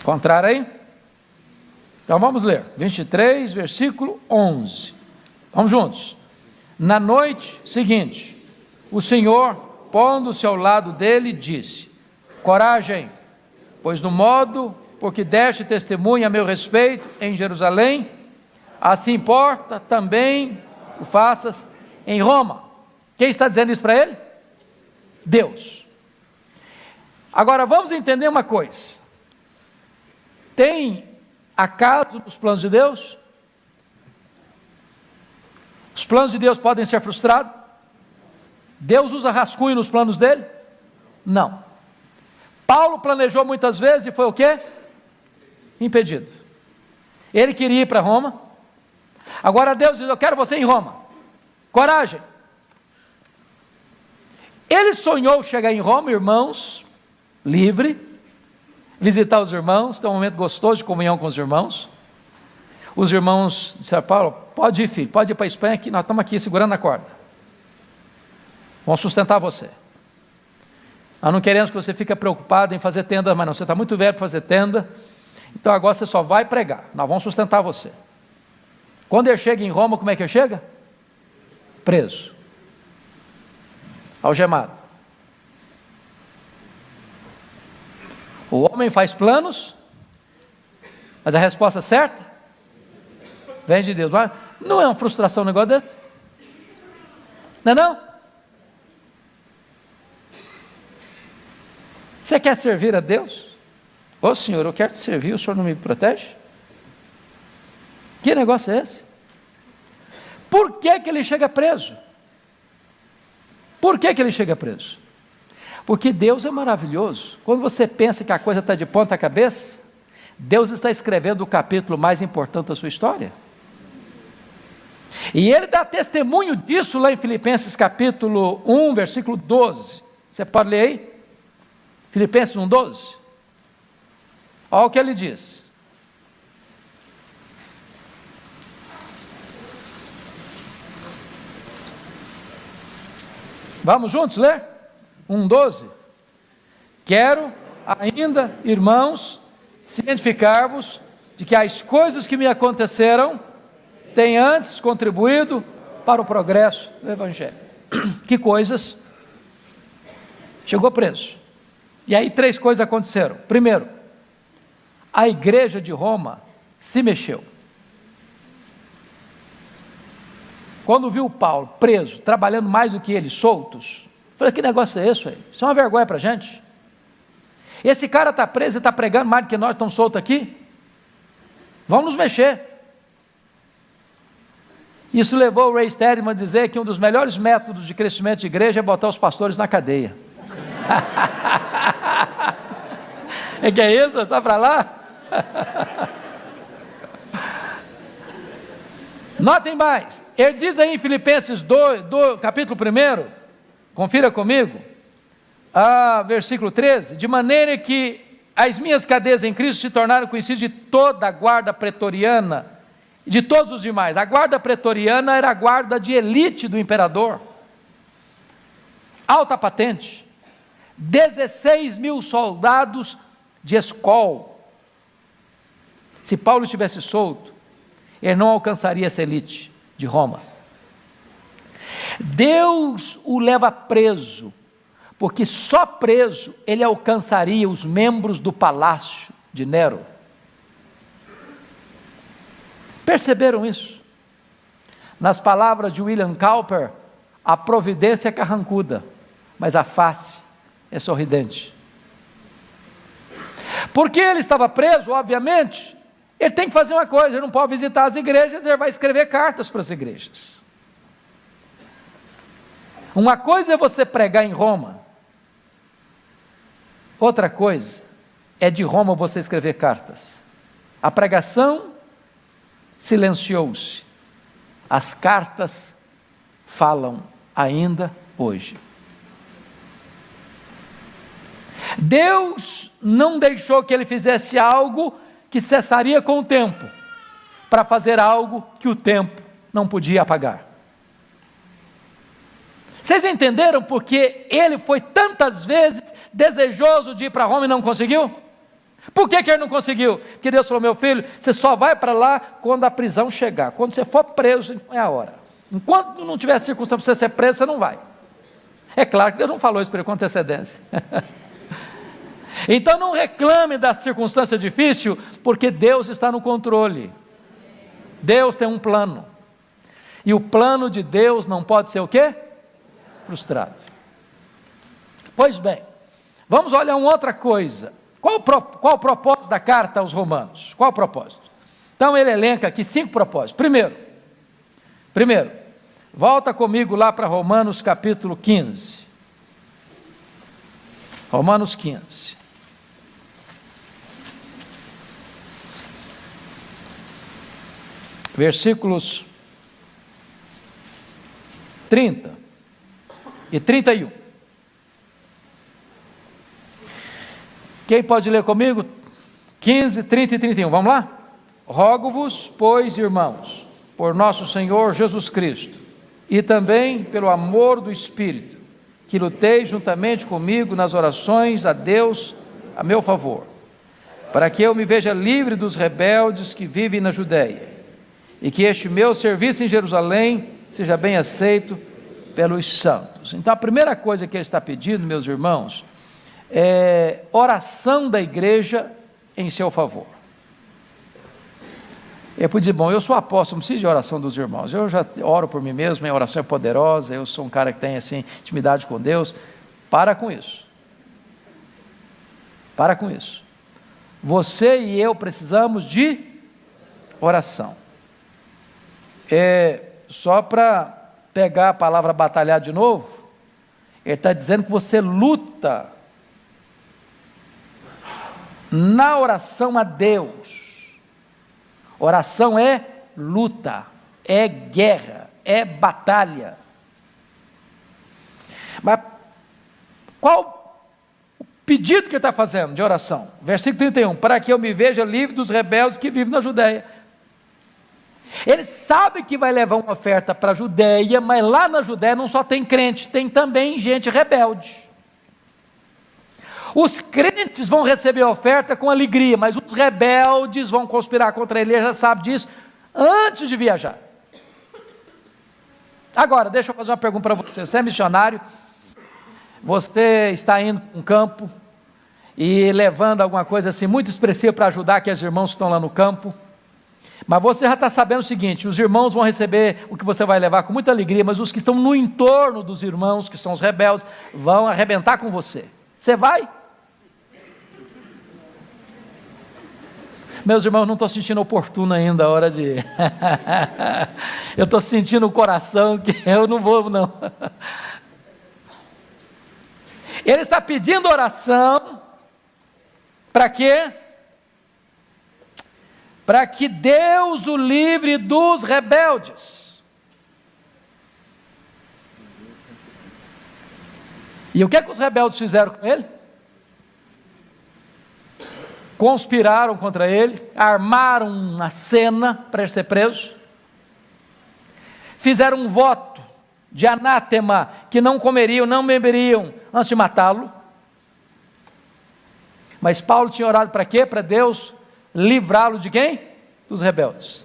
Encontraram aí? Então vamos ler. 23, versículo 11. Vamos juntos. Na noite seguinte, o Senhor, pondo-se ao lado dele, disse: coragem, pois no modo por que deste testemunho a meu respeito em Jerusalém, assim importa também o faças em Roma. Quem está dizendo isso para ele? Deus. Agora vamos entender uma coisa. Tem acaso nos planos de Deus? Os planos de Deus podem ser frustrados? Deus usa rascunho nos planos dele? Não. Paulo planejou muitas vezes e foi o quê? Impedido. Ele queria ir para Roma. Agora Deus diz: eu quero você em Roma. Coragem. Ele sonhou chegar em Roma, irmãos, livre, visitar os irmãos, ter um momento gostoso de comunhão com os irmãos. Os irmãos disseram: Paulo, pode ir, filho, pode ir para a Espanha, que nós estamos aqui segurando a corda. Vamos sustentar você. Nós não queremos que você fique preocupado em fazer tenda, mas não, você está muito velho para fazer tenda, então agora você só vai pregar, nós vamos sustentar você. Quando ele chega em Roma, como é que ele chega? Preso, algemado. O homem faz planos, mas a resposta certa vem de Deus. Não é uma frustração um negócio desse? Não é não? Você quer servir a Deus? Ô Senhor, eu quero te servir, o Senhor não me protege? Que negócio é esse? Por que que ele chega preso? Por que que ele chega preso? Porque Deus é maravilhoso. Quando você pensa que a coisa está de ponta cabeça, Deus está escrevendo o capítulo mais importante da sua história. E ele dá testemunho disso lá em Filipenses capítulo 1, versículo 12. Você pode ler aí? Filipenses 1, 12. Olha o que ele diz. Vamos juntos ler? 1,12. Quero ainda, irmãos, cientificar-vos de que as coisas que me aconteceram têm antes contribuído para o progresso do Evangelho. Que coisas? Chegou preso. E aí 3 coisas aconteceram. Primeiro, a igreja de Roma se mexeu. Quando viu Paulo preso, trabalhando mais do que ele, soltos, falei: que negócio é esse aí? Isso é uma vergonha para a gente. Esse cara está preso e está pregando mais do que nós estamos soltos aqui. Vamos nos mexer. Isso levou o Ray Stedman a dizer que um dos melhores métodos de crescimento de igreja é botar os pastores na cadeia. É que é isso? Está para lá? Notem mais, ele diz aí em Filipenses 2, capítulo 1, confira comigo, versículo 13, de maneira que as minhas cadeias em Cristo se tornaram conhecidas de toda a guarda pretoriana, e de todos os demais. A guarda pretoriana era a guarda de elite do imperador, alta patente, 16 mil soldados de escol. Se Paulo estivesse solto, ele não alcançaria essa elite de Roma. Deus o leva preso, porque só preso ele alcançaria os membros do palácio de Nero. Perceberam isso? Nas palavras de William Cowper, a providência é carrancuda, mas a face é sorridente. Porque ele estava preso, obviamente, ele tem que fazer uma coisa, ele não pode visitar as igrejas, ele vai escrever cartas para as igrejas. Uma coisa é você pregar em Roma, outra coisa é de Roma você escrever cartas. A pregação silenciou-se, as cartas falam ainda hoje. Deus não deixou que ele fizesse algo que cessaria com o tempo, para fazer algo que o tempo não podia apagar. Vocês entenderam porque ele foi tantas vezes desejoso de ir para Roma e não conseguiu? Por que ele não conseguiu? Porque Deus falou: meu filho, você só vai para lá quando a prisão chegar, quando você for preso é a hora, enquanto não tiver circunstância para você ser preso, você não vai. É claro que Deus não falou isso para ele com antecedência. Então não reclame da circunstância difícil, porque Deus está no controle. Deus tem um plano, e o plano de Deus não pode ser o quê? Frustrado. Pois bem, vamos olhar uma outra coisa. Qual o propósito da carta aos Romanos? Qual o propósito? Então ele elenca aqui 5 propósitos. Primeiro, volta comigo lá para Romanos capítulo 15. Romanos 15. Versículos 30 e 31. Quem pode ler comigo? 15, 30 e 31, vamos lá? Rogo-vos, pois, irmãos, por nosso Senhor Jesus Cristo, e também pelo amor do Espírito, que luteis juntamente comigo nas orações a Deus a meu favor, para que eu me veja livre dos rebeldes que vivem na Judéia, e que este meu serviço em Jerusalém seja bem aceito pelos santos. Então a primeira coisa que ele está pedindo, meus irmãos, é oração da igreja em seu favor. Ele pode dizer: bom, eu sou apóstolo, não preciso de oração dos irmãos, eu já oro por mim mesmo, minha oração é poderosa, eu sou um cara que tem assim, intimidade com Deus. Para com isso. Para com isso. Você e eu precisamos de oração. Só para pegar a palavra batalhar de novo, ele está dizendo que você luta na oração a Deus. Oração é luta, é guerra, é batalha. Mas qual o pedido que ele está fazendo de oração? Versículo 31, para que eu me veja livre dos rebeldes que vivem na Judéia. Ele sabe que vai levar uma oferta para a Judéia, mas lá na Judéia não só tem crente, tem também gente rebelde. Os crentes vão receber a oferta com alegria, mas os rebeldes vão conspirar contra ele, ele já sabe disso antes de viajar. Agora, deixa eu fazer uma pergunta para você. Você é missionário, você está indo para um campo e levando alguma coisa assim muito expressiva para ajudar aqueles irmãos que estão lá no campo, mas você já está sabendo o seguinte: os irmãos vão receber o que você vai levar com muita alegria, mas os que estão no entorno dos irmãos, que são os rebeldes, vão arrebentar com você. Você vai? Meus irmãos, não estou sentindo oportuno ainda a hora de... eu estou sentindo o coração que eu não vou, não. Ele está pedindo oração, para quê? Para que Deus o livre dos rebeldes. E o que é que os rebeldes fizeram com ele? Conspiraram contra ele, armaram uma cena para ele ser preso, fizeram um voto de anátema, que não comeriam, não beberiam, antes de matá-lo. Mas Paulo tinha orado para quê? Para Deus livrá-lo de quem? Dos rebeldes.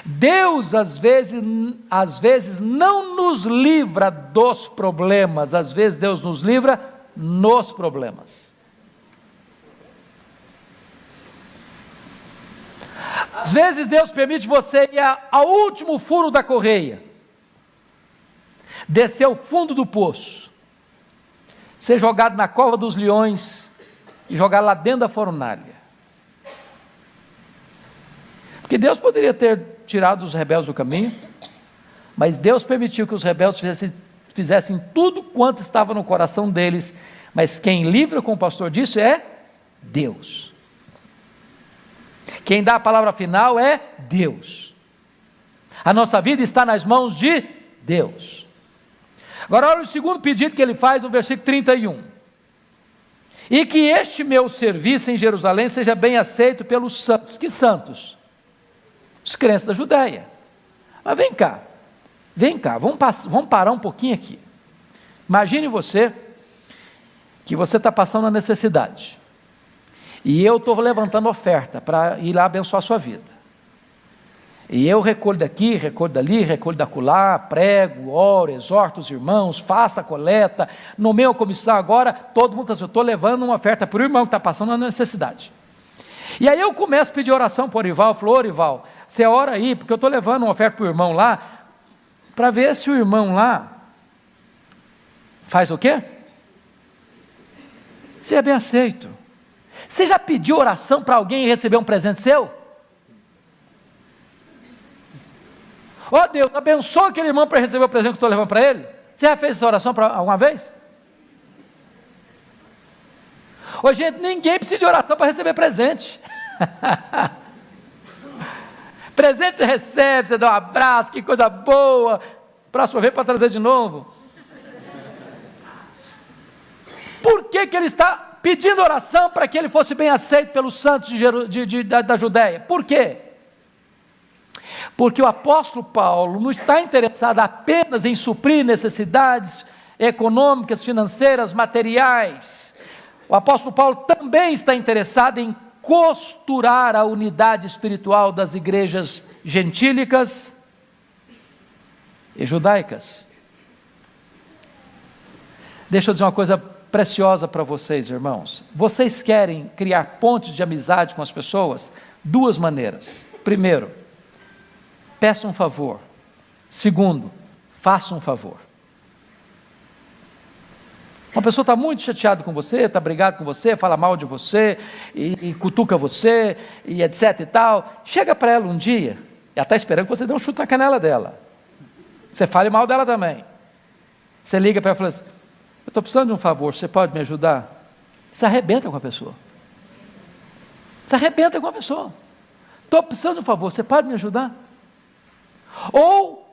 Deus às vezes não nos livra dos problemas, às vezes Deus nos livra nos problemas. Às vezes Deus permite você ir ao último furo da correia, descer ao fundo do poço, ser jogado na cova dos leões e jogar lá dentro da fornalha. Porque Deus poderia ter tirado os rebeldes do caminho, mas Deus permitiu que os rebeldes fizessem tudo quanto estava no coração deles, mas quem livra, como o pastor disse, é Deus. Quem dá a palavra final é Deus. A nossa vida está nas mãos de Deus. Agora olha o segundo pedido que ele faz no versículo 31. E que este meu serviço em Jerusalém seja bem aceito pelos santos. Que santos? Os crentes da Judéia. Mas vem cá, vamos parar um pouquinho aqui. Imagine você, que você está passando a necessidade, e eu estou levantando oferta para ir lá abençoar a sua vida, e eu recolho daqui, recolho dali, recolho da acolá, prego, oro, exorto os irmãos, faço a coleta, nomeio a comissão agora, todo mundo está assim, eu estou levando uma oferta para o irmão que está passando a necessidade. E aí eu começo a pedir oração para o Orival, falou, Orival, você ora aí, porque eu estou levando uma oferta para o irmão lá, para ver se o irmão lá faz o quê? Se é bem aceito. Você já pediu oração para alguém e recebeu um presente seu? Ó Deus, abençoa aquele irmão para receber o presente que eu estou levando para ele. Você já fez essa oração alguma vez? Ô gente, ninguém precisa de oração para receber presente. Presente você recebe, você dá um abraço, que coisa boa. Próxima vez para trazer de novo. Por que ele está pedindo oração para que ele fosse bem aceito pelos santos da Judéia? Por quê? Porque o apóstolo Paulo não está interessado apenas em suprir necessidades econômicas, financeiras, materiais. O apóstolo Paulo também está interessado em costurar a unidade espiritual das igrejas gentílicas e judaicas. Deixa eu dizer uma coisa preciosa para vocês, irmãos. Vocês querem criar pontes de amizade com as pessoas? Duas maneiras. Primeiro, peça um favor. Segundo, faça um favor. Uma pessoa está muito chateada com você, está brigada com você, fala mal de você, e cutuca você, e etc e tal. Chega para ela um dia, e ela está esperando que você dê um chute na canela dela. Você fale mal dela também. Você liga para ela e fala assim, eu estou precisando de um favor, você pode me ajudar? Você arrebenta com a pessoa. Você arrebenta com a pessoa. Estou precisando de um favor, você pode me ajudar? Ou,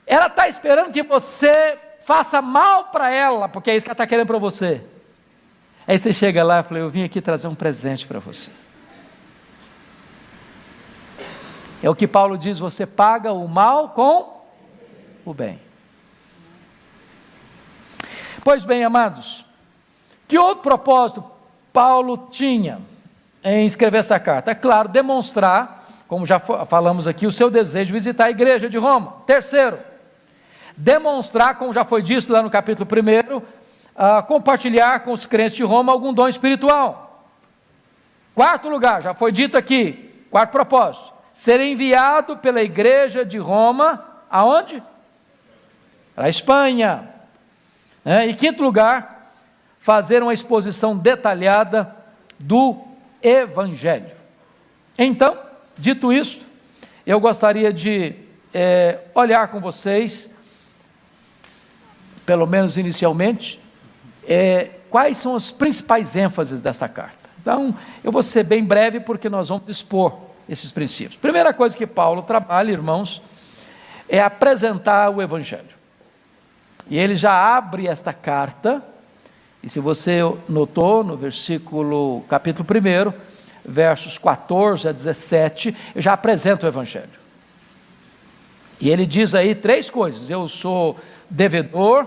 ela está esperando que você faça mal para ela, porque é isso que ela está querendo para você. Aí você chega lá e fala, eu vim aqui trazer um presente para você. É o que Paulo diz, você paga o mal com o bem. Pois bem, amados, que outro propósito Paulo tinha em escrever essa carta? É claro, demonstrar, como já falamos aqui, o seu desejo de visitar a igreja de Roma. Terceiro, demonstrar, como já foi dito lá no capítulo 1, compartilhar com os crentes de Roma algum dom espiritual. Quarto lugar, já foi dito aqui, quarto propósito, ser enviado pela igreja de Roma, aonde? Para a Espanha. E quinto lugar, fazer uma exposição detalhada do Evangelho. Então, dito isto, eu gostaria de olhar com vocês, pelo menos inicialmente, quais são as principais ênfases desta carta. Então, eu vou ser bem breve porque nós vamos expor esses princípios. Primeira coisa que Paulo trabalha, irmãos, é apresentar o Evangelho. E ele já abre esta carta, e se você notou, no capítulo 1, versos 14 a 17, eu já apresento o Evangelho. E ele diz aí 3 coisas: eu sou devedor,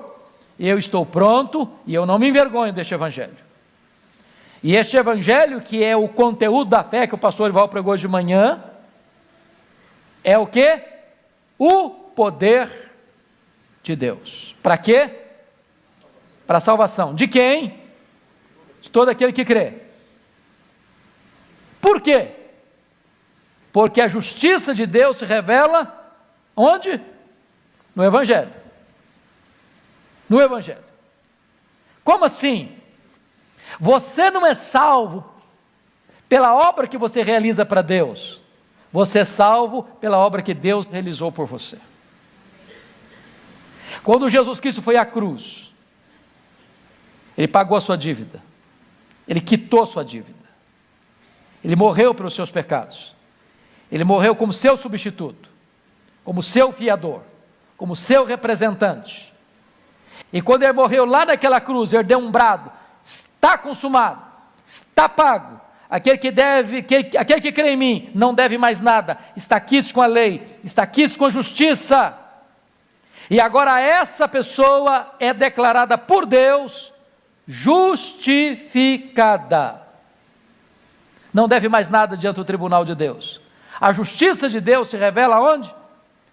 eu estou pronto, e eu não me envergonho deste Evangelho. E este Evangelho, que é o conteúdo da fé que o pastor Ival pregou hoje de manhã, é o quê? O poder de Deus. Para quê? Para a salvação. De quem? De todo aquele que crê. Por quê? Porque a justiça de Deus se revela onde? No Evangelho. No Evangelho. Como assim? Você não é salvo pela obra que você realiza para Deus. Você é salvo pela obra que Deus realizou por você. Quando Jesus Cristo foi à cruz, Ele pagou a sua dívida. Ele quitou a sua dívida. Ele morreu pelos seus pecados. Ele morreu como seu substituto, como seu fiador, como seu representante. E quando Ele morreu lá naquela cruz, Ele deu um brado: está consumado, está pago. Aquele que crê em mim não deve mais nada, está quisto com a lei, está quisto com a justiça. E agora essa pessoa é declarada por Deus justificada. Não deve mais nada diante do tribunal de Deus. A justiça de Deus se revela onde?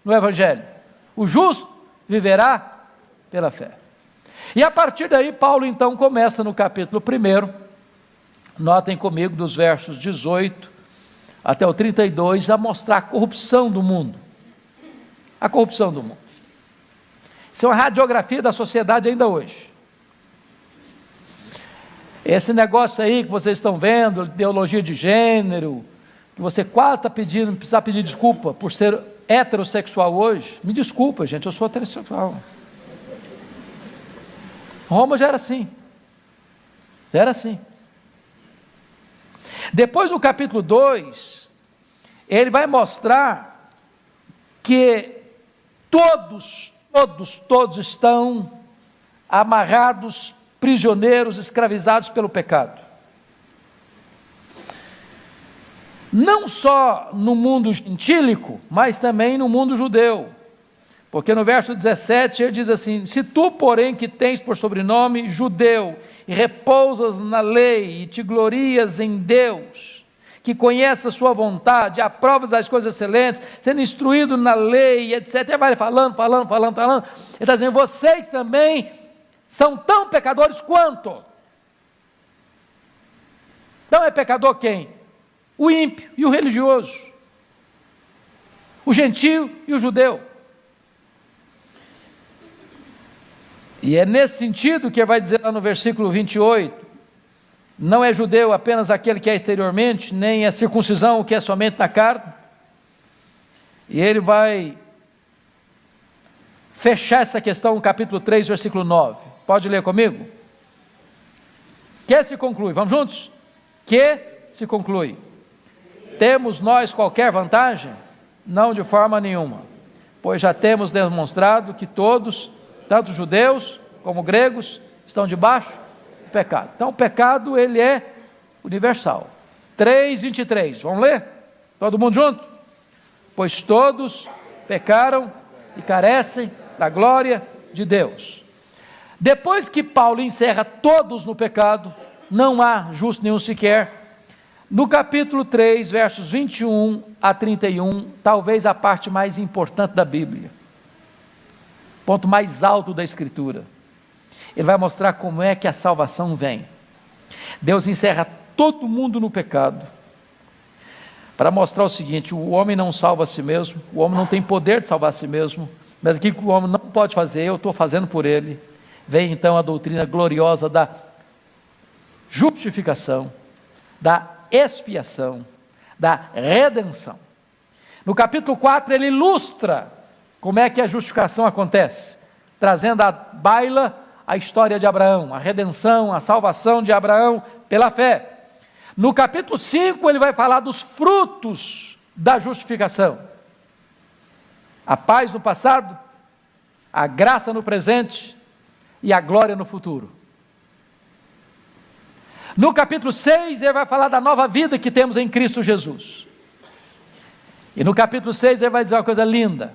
No Evangelho. O justo viverá pela fé. E a partir daí, Paulo então começa no capítulo 1, notem comigo, dos versos 18 até o 32, a mostrar a corrupção do mundo. A corrupção do mundo. Isso é uma radiografia da sociedade ainda hoje. Esse negócio aí que vocês estão vendo, ideologia de gênero, que você quase está pedindo, precisa pedir desculpa por ser heterossexual hoje. Me desculpa, gente, eu sou heterossexual. Roma já era assim. Já era assim. Depois, no capítulo 2, ele vai mostrar que todos estão amarrados, prisioneiros, escravizados pelo pecado. Não só no mundo gentílico, mas também no mundo judeu. Porque no verso 17 ele diz assim: se tu, porém, que tens por sobrenome judeu, e repousas na lei, e te glorias em Deus, que conhece a sua vontade, aprovas as coisas excelentes, sendo instruído na lei, etc. Ele vai falando. Ele está dizendo: vocês também são tão pecadores quanto. Então é pecador quem? O ímpio e o religioso, o gentio e o judeu. E é nesse sentido que ele vai dizer lá no versículo 28, não é judeu apenas aquele que é exteriormente, nem é circuncisão o que é somente na carne. E ele vai fechar essa questão no capítulo 3, versículo 9. Pode ler comigo? Que se conclui, vamos juntos? Que se conclui. Temos nós qualquer vantagem? Não, de forma nenhuma, pois já temos demonstrado que todos, tanto judeus como gregos, estão debaixo do pecado. Então o pecado, ele é universal. 3:23, vamos ler? Todo mundo junto? Pois todos pecaram e carecem da glória de Deus. Depois que Paulo encerra todos no pecado, não há justo nenhum sequer, no capítulo 3, versos 21 a 31, talvez a parte mais importante da Bíblia, ponto mais alto da Escritura, ele vai mostrar como é que a salvação vem. Deus encerra todo mundo no pecado, para mostrar o seguinte: o homem não salva a si mesmo, o homem não tem poder de salvar a si mesmo, mas aquilo que o homem não pode fazer, eu estou fazendo por ele. Vem então a doutrina gloriosa da justificação, da expiação, da redenção. No capítulo 4 ele ilustra como é que a justificação acontece, trazendo à baila a história de Abraão, a redenção, a salvação de Abraão pela fé. No capítulo 5 ele vai falar dos frutos da justificação. A paz no passado, a graça no presente e a glória no futuro. No capítulo 6 ele vai falar da nova vida que temos em Cristo Jesus. E no capítulo 6 ele vai dizer uma coisa linda: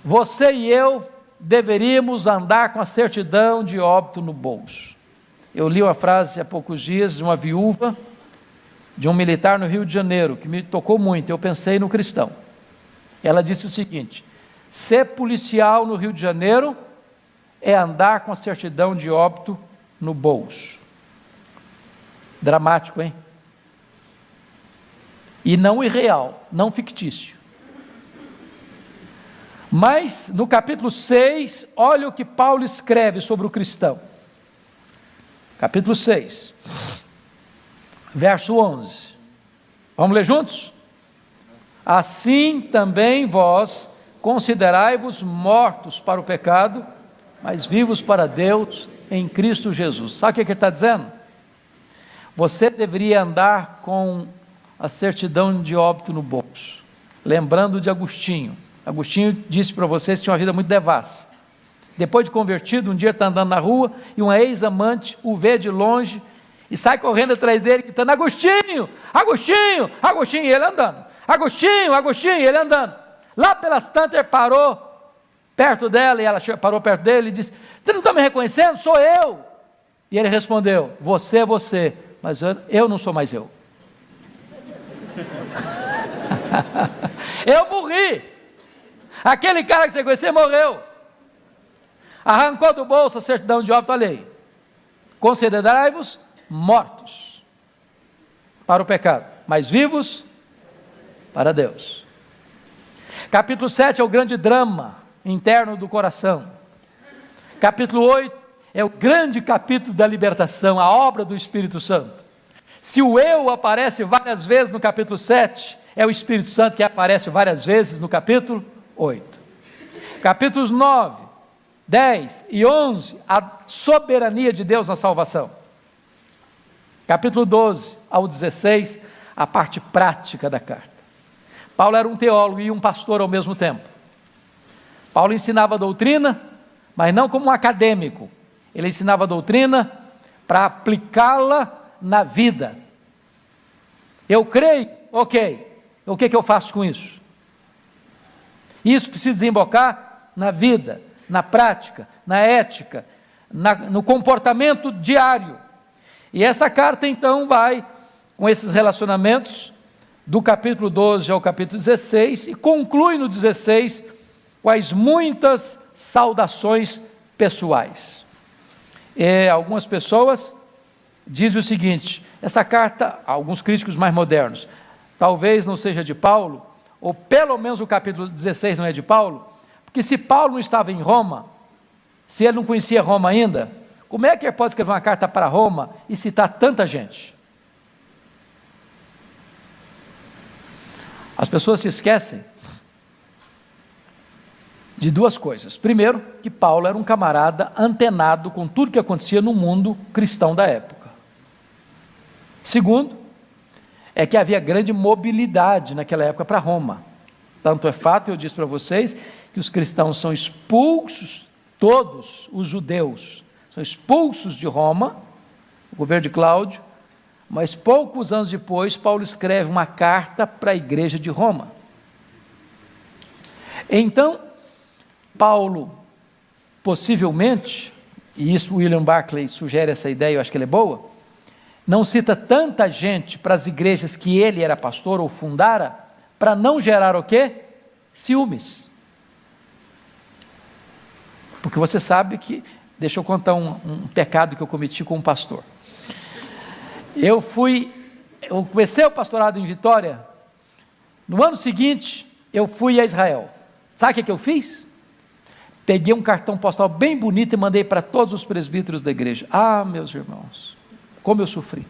você e eu deveríamos andar com a certidão de óbito no bolso. Eu li uma frase há poucos dias de uma viúva de um militar no Rio de Janeiro, que me tocou muito. Eu pensei no cristão. Ela disse o seguinte: ser policial no Rio de Janeiro é andar com a certidão de óbito no bolso. Dramático, hein? E não irreal, não fictício. Mas no capítulo 6, olha o que Paulo escreve sobre o cristão. Capítulo 6, verso 11. Vamos ler juntos? Assim também vós considerai-vos mortos para o pecado, mas vivos para Deus em Cristo Jesus. Sabe o que ele está dizendo? Você deveria andar com a certidão de óbito no bolso, lembrando de Agostinho. Agostinho disse para vocês que tinha uma vida muito devassa. Depois de convertido, um dia está andando na rua e uma ex-amante o vê de longe e sai correndo atrás dele, gritando: Agostinho, Agostinho, Agostinho, e ele andando. Agostinho, Agostinho, e ele andando. Lá pelas tantas ele parou perto dela e ela parou perto dele e disse: você não está me reconhecendo? Sou eu. E ele respondeu: você é você, mas eu não sou mais eu. Eu morri. Aquele cara que você conheceu morreu. Arrancou do bolso a certidão de óbito, olha aí. Considerai-vos mortos para o pecado, mas vivos para Deus. Capítulo 7 é o grande drama interno do coração. Capítulo 8 é o grande capítulo da libertação, a obra do Espírito Santo. Se o eu aparece várias vezes no capítulo 7, é o Espírito Santo que aparece várias vezes no capítulo 8. Capítulos 9, 10 e 11, a soberania de Deus na salvação. Capítulo 12 ao 16, a parte prática da carta. Paulo era um teólogo e um pastor ao mesmo tempo. Paulo ensinava a doutrina, mas não como um acadêmico. Ele ensinava a doutrina para aplicá-la na vida. Eu creio, ok. O que eu faço com isso? Isso precisa desembocar na vida, na prática, na ética, no comportamento diário. E essa carta então vai com esses relacionamentos do capítulo 12 ao capítulo 16 e conclui no 16 com as muitas saudações pessoais. Algumas pessoas dizem o seguinte: essa carta, alguns críticos mais modernos, talvez não seja de Paulo, ou pelo menos o capítulo 16 não é de Paulo, porque se Paulo não estava em Roma, se ele não conhecia Roma ainda, como é que ele pode escrever uma carta para Roma e citar tanta gente? As pessoas se esquecem de duas coisas. Primeiro, que Paulo era um camarada antenado com tudo que acontecia no mundo cristão da época. Segundo, é que havia grande mobilidade naquela época para Roma. Tanto é fato, eu disse para vocês, que os cristãos são expulsos, todos os judeus, são expulsos de Roma, o governo de Cláudio, mas poucos anos depois, Paulo escreve uma carta para a igreja de Roma. Então, Paulo, possivelmente, e isso William Barclay sugere essa ideia, eu acho que ela é boa, não cita tanta gente para as igrejas que ele era pastor ou fundara, para não gerar o quê? Ciúmes. Porque você sabe que, deixa eu contar um pecado que eu cometi com um pastor. Eu comecei o pastorado em Vitória, no ano seguinte eu fui a Israel. Sabe o que eu fiz? Peguei um cartão postal bem bonito e mandei para todos os presbíteros da igreja. Ah, meus irmãos, como eu sofri.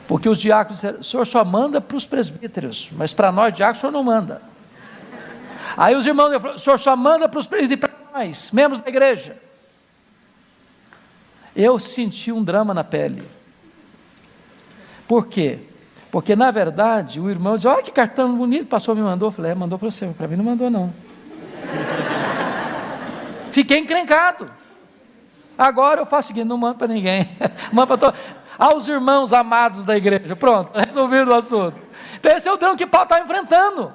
Porque os diáconos disseram, o senhor só manda para os presbíteros, mas para nós diáconos o senhor não manda. Aí os irmãos falaram, o senhor só manda para os presbíteros e para nós, membros da igreja. Eu senti um drama na pele. Por quê? Porque na verdade o irmão disse, olha que cartão bonito, o pastor me mandou. Eu falei, mandou para você, para mim não mandou não. Fiquei encrencado. Agora eu faço o seguinte, não mando para ninguém. Mando para todos. Aos irmãos amados da igreja, pronto, resolvido o assunto. Então esse é o drama que Paulo está enfrentando.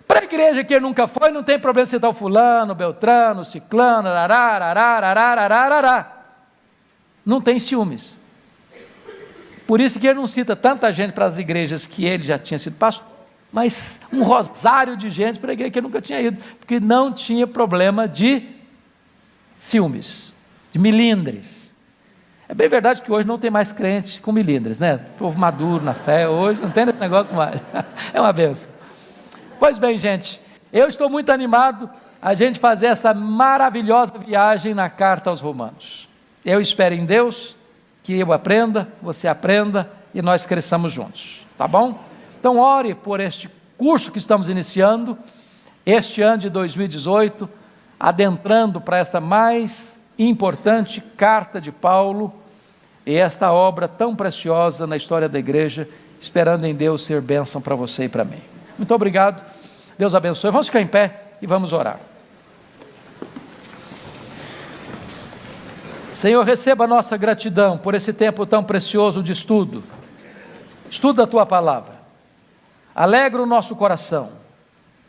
Para a igreja que ele nunca foi, não tem problema citar o fulano, Beltrano, Ciclano, não tem ciúmes. Por isso que ele não cita tanta gente para as igrejas que ele já tinha sido pastor, mas um rosário de gente para a igreja que ele nunca tinha ido, porque não tinha problema de ciúmes, de milindres. É bem verdade que hoje não tem mais crente com milindres, né? Povo maduro na fé, hoje não tem esse negócio mais. É uma benção. Pois bem, gente, eu estou muito animado a gente fazer essa maravilhosa viagem na carta aos Romanos. Eu espero em Deus que eu aprenda, você aprenda e nós cresçamos juntos, tá bom? Então ore por este curso que estamos iniciando, este ano de 2018, adentrando para esta mais importante carta de Paulo e esta obra tão preciosa na história da igreja, esperando em Deus ser bênção para você e para mim. Muito obrigado, Deus abençoe. Vamos ficar em pé e vamos orar. Senhor, receba a nossa gratidão por esse tempo tão precioso de estudo. Estuda a Tua palavra, alegra o nosso coração,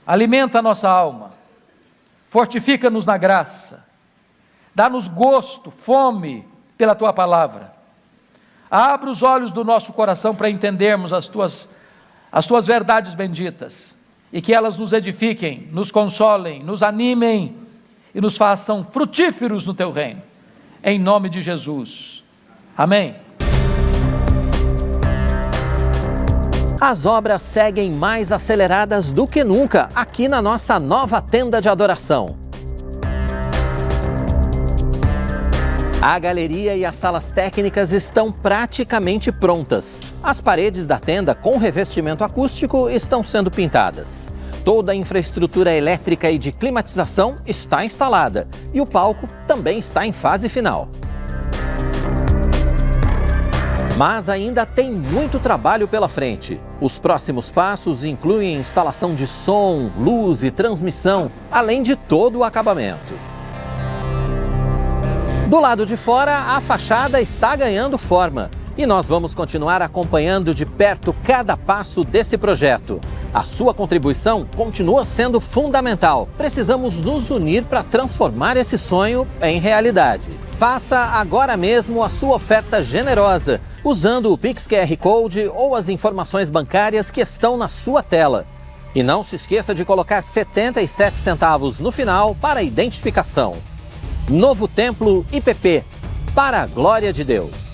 alimenta a nossa alma, fortifica-nos na graça, dá-nos gosto, fome pela Tua palavra. Abra os olhos do nosso coração para entendermos as Tuas verdades benditas e que elas nos edifiquem, nos consolem, nos animem e nos façam frutíferos no Teu reino. Em nome de Jesus. Amém. As obras seguem mais aceleradas do que nunca aqui na nossa nova tenda de adoração. A galeria e as salas técnicas estão praticamente prontas. As paredes da tenda com revestimento acústico estão sendo pintadas. Toda a infraestrutura elétrica e de climatização está instalada e o palco também está em fase final. Mas ainda tem muito trabalho pela frente. Os próximos passos incluem instalação de som, luz e transmissão, além de todo o acabamento. Do lado de fora, a fachada está ganhando forma e nós vamos continuar acompanhando de perto cada passo desse projeto. A sua contribuição continua sendo fundamental. Precisamos nos unir para transformar esse sonho em realidade. Faça agora mesmo a sua oferta generosa, usando o Pix QR Code ou as informações bancárias que estão na sua tela. E não se esqueça de colocar 77 centavos no final para identificação. Novo Templo IPP, para a glória de Deus.